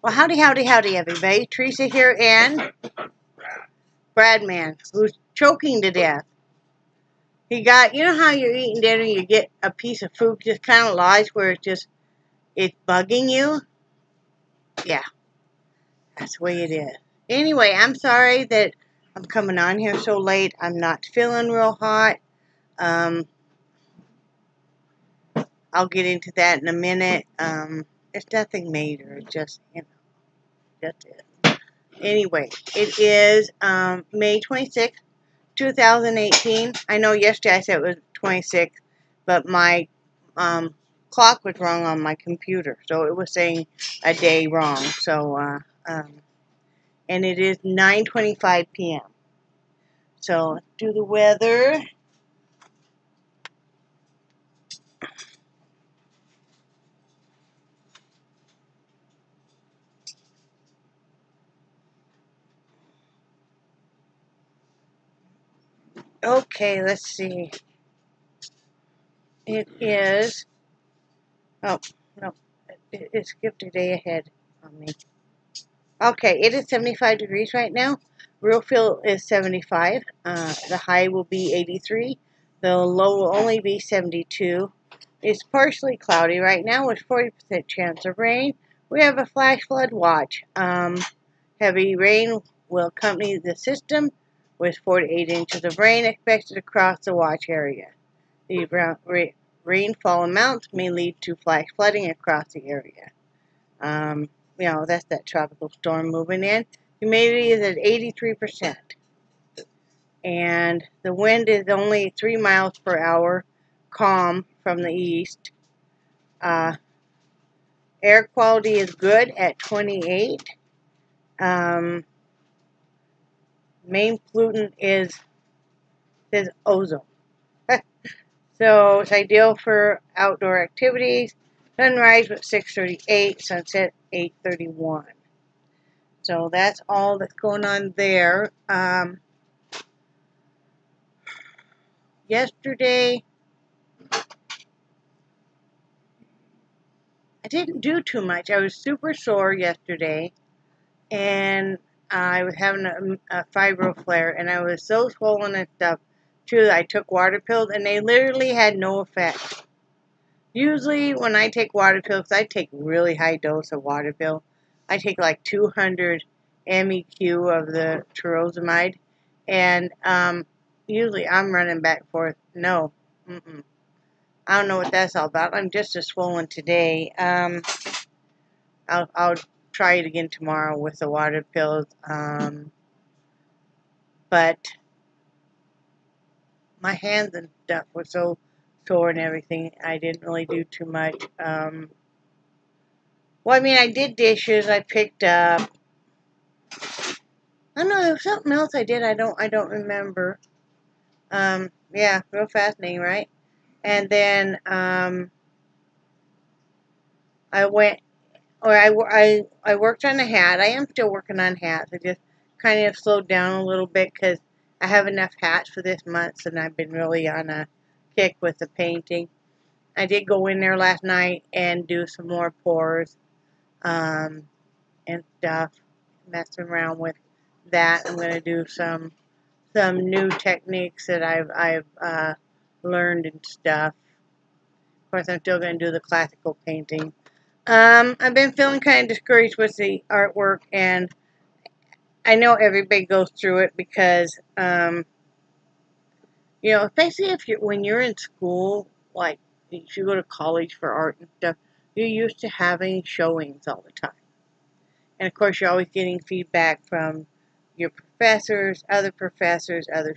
Well, howdy, howdy, howdy, everybody. Teresa here and Bradman, who's choking to death. He got, you know how you're eating dinner, you get a piece of food just kind of lies where it's bugging you? Yeah, that's the way it is. Anyway, I'm sorry that I'm coming on here so late. I'm not feeling real hot. I'll get into that in a minute. It's nothing major. It's just, that's it. Anyway, it is May 26th, 2018. I know yesterday I said it was 26th, but my clock was wrong on my computer, so it was saying a day wrong. So, and it is 9:25 p.m. So, let's do the weather. Okay, let's see. It is, oh, no, it skipped a day ahead on me. Okay, it is 75 degrees right now. Real feel is 75. The high will be 83. The low will only be 72. It's partially cloudy right now with 40% chance of rain. We have a flash flood watch. Heavy rain will accompany the system with 4 to 8 inches of rain expected across the watch area. The rainfall amounts may lead to flash flooding across the area. You know, that's that tropical storm moving in. Humidity is at 83%. And the wind is only 3 miles per hour, calm from the east. Air quality is good at 28. Main pollutant is ozone. So it's ideal for outdoor activities. Sunrise at 6:38, sunset 8:31. So that's all that's going on there. Yesterday, I didn't do too much. I was super sore yesterday, and I was having a fibro flare, and I was so swollen and stuff, too, I took water pills, and they literally had no effect. Usually, when I take water pills, I take really high dose of water pill. I take like 200 MEQ of the furosemide, and usually I'm running back and forth. No, I don't know what that's all about. I'm just as swollen today. I'll try it again tomorrow with the water pills. But my hands and stuff were so sore and everything. I didn't really do too much. Well, I mean, I did dishes. I picked up. I don't know. There was something else I did. I don't remember. Yeah, real fascinating, right? And then I went, or I worked on a hat. I am still working on hats. I just kind of slowed down a little bit because I have enough hats for this month, and I've been really on a kick with the painting. I did go in there last night and do some more pours and stuff, messing around with that. I'm going to do some new techniques that I've learned and stuff. Of course, I'm still going to do the classical painting. I've been feeling kind of discouraged with the artwork, and I know everybody goes through it because, you know, especially when you're in school, like if you go to college for art and stuff, you're used to having showings all the time. And of course, you're always getting feedback from your professors, other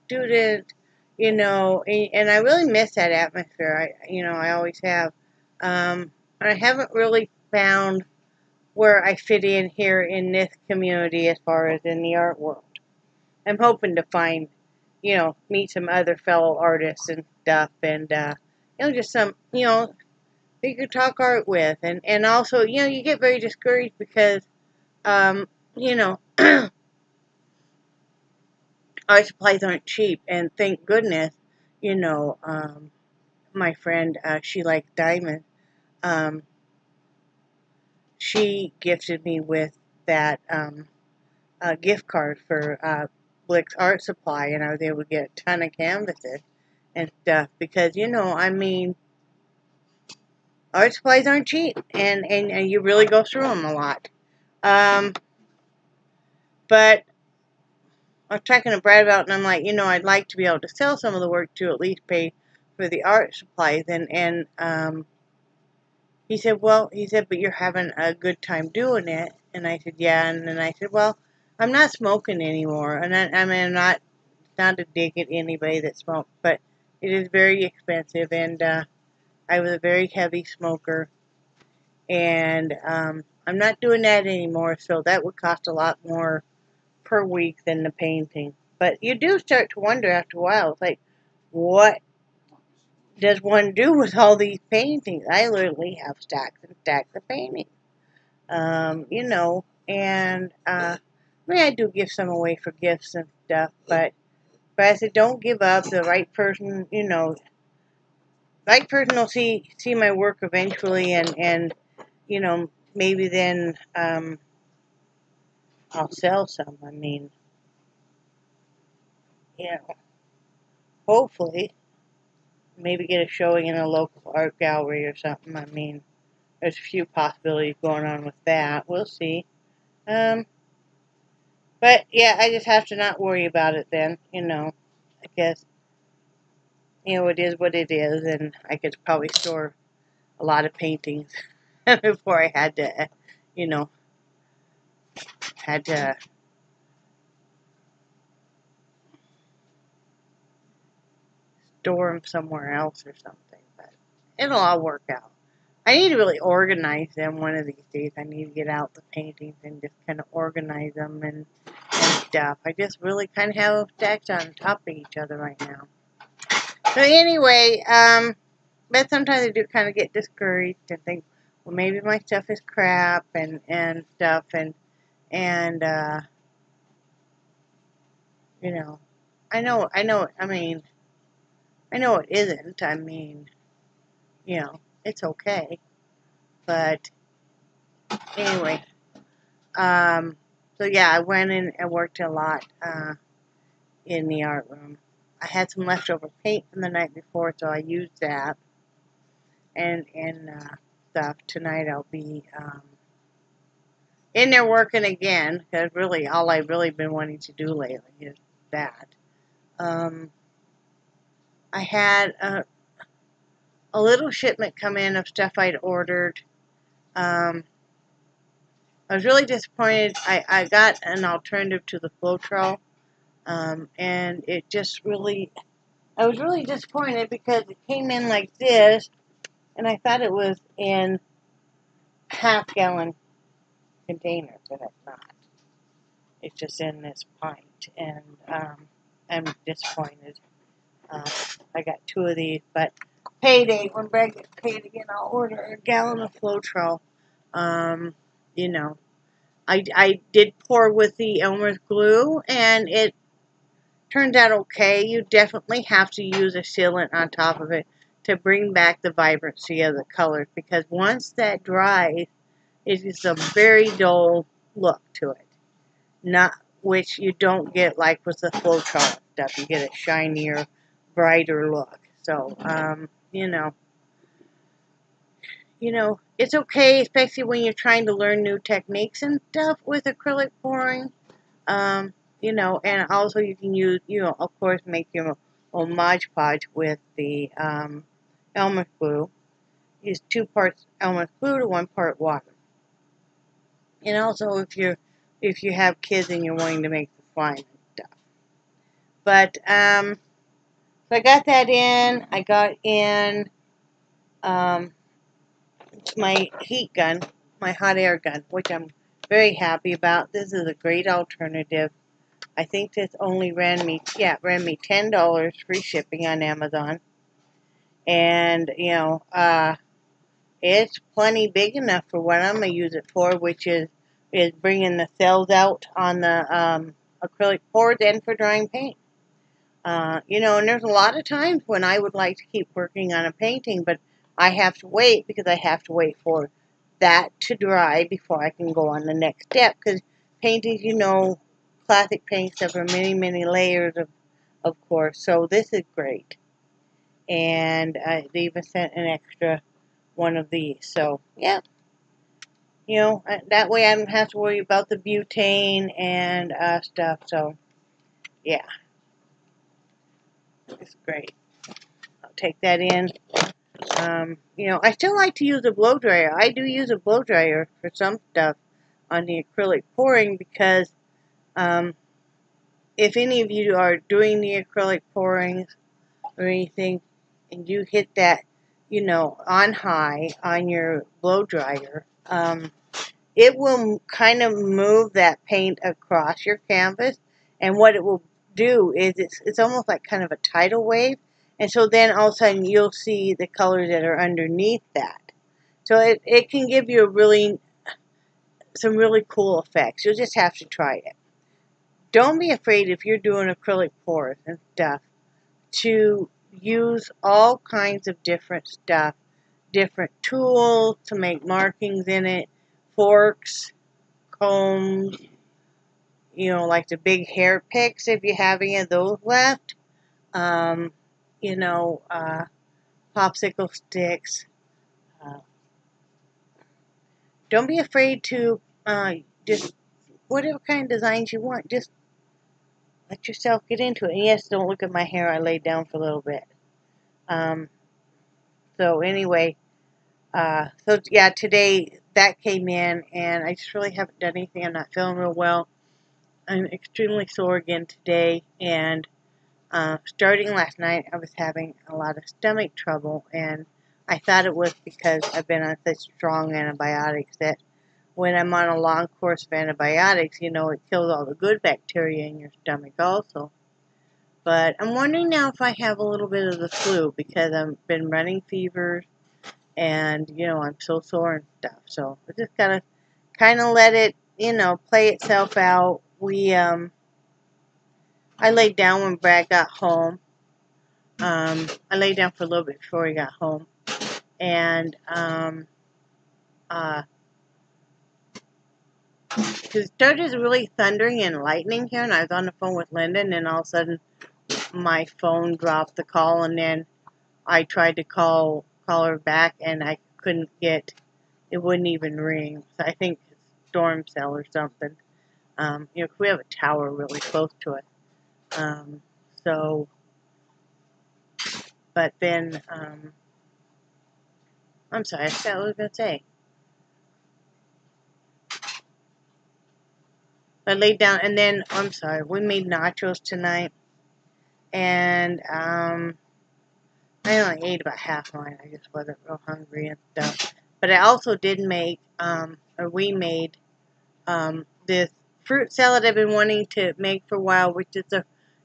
students, you know, and I really miss that atmosphere. I always have. I haven't really found where I fit in here in this community as far as in the art world. I'm hoping to find, you know, meet some other fellow artists and stuff, and, you know, just some, you know, that you could talk art with. And also, you know, you get very discouraged because, you know, art supplies aren't cheap, and thank goodness, you know, my friend, she likes diamonds. she gifted me with that gift card for Blick's Art Supply, and I was able to get a ton of canvases and stuff because, you know, I mean, art supplies aren't cheap, and you really go through them a lot. But I was talking to Brad about it, and I'm like, you know, I'd like to be able to sell some of the work to at least pay for the art supplies, and he said, well, but you're having a good time doing it, and I said, yeah, and then I said, well, I'm not smoking anymore, and I mean, I'm not a dig at anybody that smokes, but it is very expensive, and I was a very heavy smoker, and I'm not doing that anymore, so that would cost a lot more per week than the painting. But you do start to wonder after a while, it's like, what does one do with all these paintings? I literally have stacks and stacks of paintings, you know, and I mean, I do give some away for gifts and stuff, but I said, don't give up. The right person, you know, right person will see my work eventually, and you know, maybe then I'll sell some. I mean, you know, hopefully, maybe get a showing in a local art gallery or something. I mean, there's a few possibilities going on with that. We'll see. But yeah, I just have to not worry about it then, you know. I guess, you know, it is what it is, and I could probably store a lot of paintings before I had to, you know, store them somewhere else or something. But it'll all work out. I need to really organize them one of these days. I need to get out the paintings and just kind of organize them and stuff. I just really kind of have them stacked on top of each other right now. So anyway, but sometimes I do kind of get discouraged and think, well, maybe my stuff is crap and stuff, and you know, I know, I mean, I know it isn't. I mean, you know, it's okay. But anyway, so yeah, I went in and worked a lot in the art room. I had some leftover paint from the night before, so I used that. And stuff. Tonight I'll be in there working again, because really all I've really been wanting to do lately is that. I had a little shipment come in of stuff I'd ordered. I was really disappointed. I got an alternative to the Floetrol, and it just really, I was really disappointed because it came in like this, and I thought it was in half-gallon containers, and it's not. It's just in this pint, and I'm disappointed. I got 2 of these, but payday, when Brad gets paid again, I'll order a gallon of Floetrol. You know, I did pour with the Elmer's glue, and it turned out okay. You definitely have to use a sealant on top of it to bring back the vibrancy of the colors, because once that dries, it is a very dull look to it. Not, which you don't get like with the Floetrol stuff. You get a shinier, brighter look. So, you know, it's okay, especially when you're trying to learn new techniques and stuff with acrylic pouring. You know, and also you can use, you know, of course, make your own Mod Podge with the Elmer's glue. Use 2 parts Elmer's glue to 1 part water. And also, if you have kids and you're wanting to make the slime and stuff. But so I got that in. I got in my heat gun, my hot air gun, which I'm very happy about. This is a great alternative. I think this only ran me $10 free shipping on Amazon. And, you know, it's plenty big enough for what I'm going to use it for, which is bringing the cells out on the acrylic pours and for drying paint. You know, and there's a lot of times when I would like to keep working on a painting, but I have to wait because I have to wait for that to dry before I can go on the next step, because painting, you know, classic paints have many, many layers of course, so this is great. And they even sent an extra one of these, so yeah, you know, that way I don't have to worry about the butane and stuff, so yeah, it's great. I'll take that in. You know, I still like to use a blow dryer. I do use a blow dryer for some stuff on the acrylic pouring, because if any of you are doing the acrylic pourings or anything and you hit that, you know, on high on your blow dryer, it will kind of move that paint across your canvas, and what it will do is it's almost like kind of a tidal wave, and so then all of a sudden you'll see the colors that are underneath that. So it can give you some really cool effects. You'll just have to try it. Don't be afraid, if you're doing acrylic pours and stuff, to use all kinds of different stuff, different tools to make markings in it, forks, combs, you know, like the big hair picks, if you have any of those left, you know, popsicle sticks. Don't be afraid to just whatever kind of designs you want, just let yourself get into it. And yes, don't look at my hair. I laid down for a little bit. So anyway, so yeah, today that came in, and I just really haven't done anything. I'm not feeling real well. I'm extremely sore again today, and starting last night, I was having a lot of stomach trouble, and I thought it was because I've been on such strong antibiotics that when I'm on a long course of antibiotics, you know, it kills all the good bacteria in your stomach also. But I'm wondering now if I have a little bit of the flu, because I've been running fevers, and, you know, I'm so sore and stuff. So I just gotta kind of let it, you know, play itself out. I laid down when Brad got home. I laid down for a little bit before he got home. And, it started really thundering and lightning here, and I was on the phone with Linda, and then all of a sudden my phone dropped the call, and then I tried to call her back, and I couldn't get, it wouldn't even ring. So I think it's storm cell or something. You know, 'cause we have a tower really close to it. So, but then, I'm sorry, I forgot what I was going to say. I laid down, and then, I'm sorry, we made nachos tonight, and, I only ate about half mine. I just wasn't real hungry and stuff. But I also did make, or we made, this fruit salad I've been wanting to make for a while, which is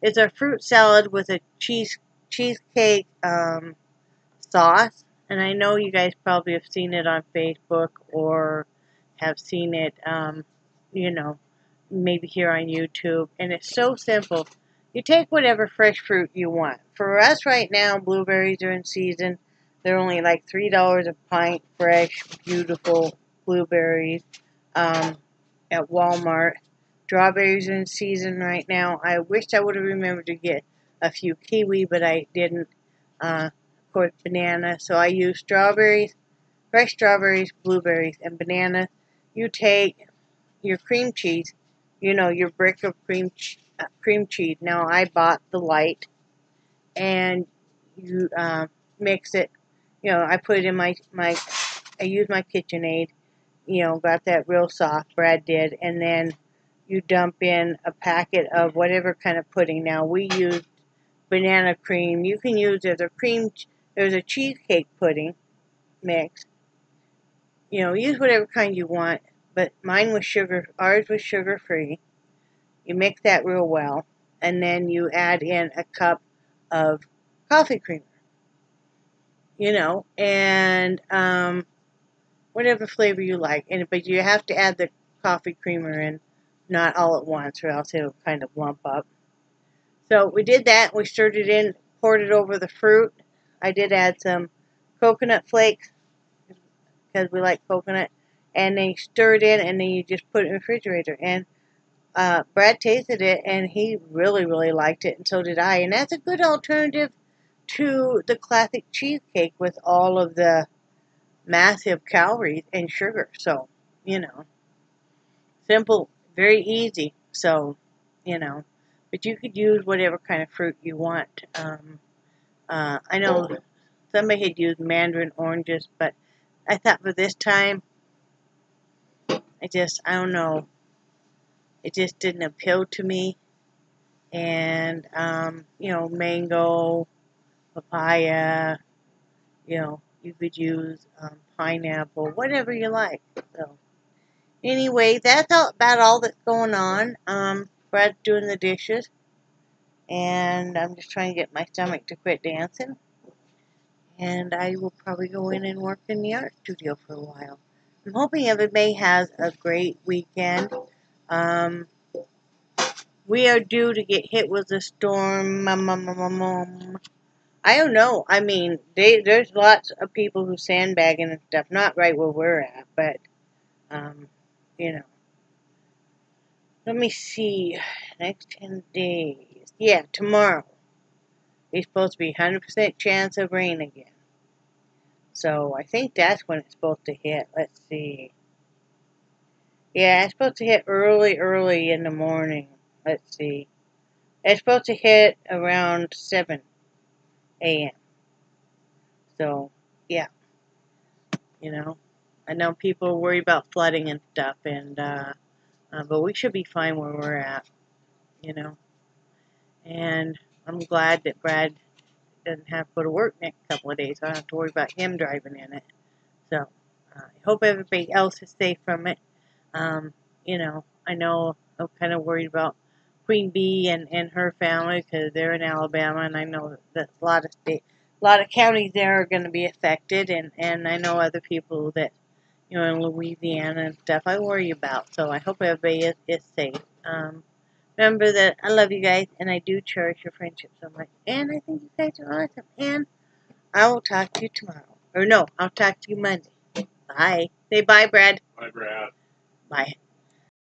it's a fruit salad with a cheesecake, sauce. And I know you guys probably have seen it on Facebook, or have seen it, you know, maybe here on YouTube. And it's so simple. You take whatever fresh fruit you want. For us right now, blueberries are in season. They're only like $3 a pint, fresh, beautiful blueberries, at Walmart. Strawberries are in season right now. I wished I would have remembered to get a few kiwi, but I didn't. Of course, banana. So I use strawberries, fresh strawberries, blueberries, and banana. You take your cream cheese, you know, your brick of cream cheese. Now, I bought the light, and you mix it. You know, I put it in I use my KitchenAid. You know, got that real soft, Brad did, and then you dump in a packet of whatever kind of pudding. Now, we used banana cream. You can use, there's a cheesecake pudding mix. You know, use whatever kind you want, but mine was ours was sugar-free. You mix that real well, and then you add in a cup of coffee creamer. You know, and whatever flavor you like. But you have to add the coffee creamer in, not all at once, or else it'll kind of lump up. So we did that. We stirred it in, poured it over the fruit. I did add some coconut flakes, because we like coconut. and then you stir it in, and then you just put it in the refrigerator. And Brad tasted it, and he really, really liked it, and so did I. And that's a good alternative to the classic cheesecake with all of the massive calories and sugar. So, you know, simple, very easy. So, you know, but you could use whatever kind of fruit you want. I know somebody had used mandarin oranges, but I thought for this time, I don't know, it just didn't appeal to me. And, you know, mango, papaya, you know, you could use pineapple, whatever you like. So, anyway, that's about all that's going on. Brad's doing the dishes, and I'm just trying to get my stomach to quit dancing. And I will probably go in and work in the art studio for a while. I'm hoping everybody has a great weekend. We are due to get hit with a storm. I don't know. I mean, there's lots of people who sandbagging and stuff. Not right where we're at, but, you know. Let me see. Next 10 days. Yeah, tomorrow. It's supposed to be 100% chance of rain again. So, I think that's when it's supposed to hit. Let's see. Yeah, it's supposed to hit early in the morning. Let's see. It's supposed to hit around 7 a.m. So, yeah. You know, I know people are worried about flooding and stuff, and but we should be fine where we're at, you know. And I'm glad that Brad doesn't have to go to work next couple of days. I don't have to worry about him driving in it. So, I hope everybody else is safe from it. You know I'm kind of worried about Queen Bee and her family because they're in Alabama, and I know that a lot of counties there are going to be affected, and I know other people that, you know, in Louisiana and stuff I worry about. So I hope everybody is safe. Remember that I love you guys, and I do cherish your friendship so much, and I think you guys are awesome, and I will talk to you tomorrow. Or no, I'll talk to you Monday. Bye. Say bye, Brad. Bye, Brad. Bye.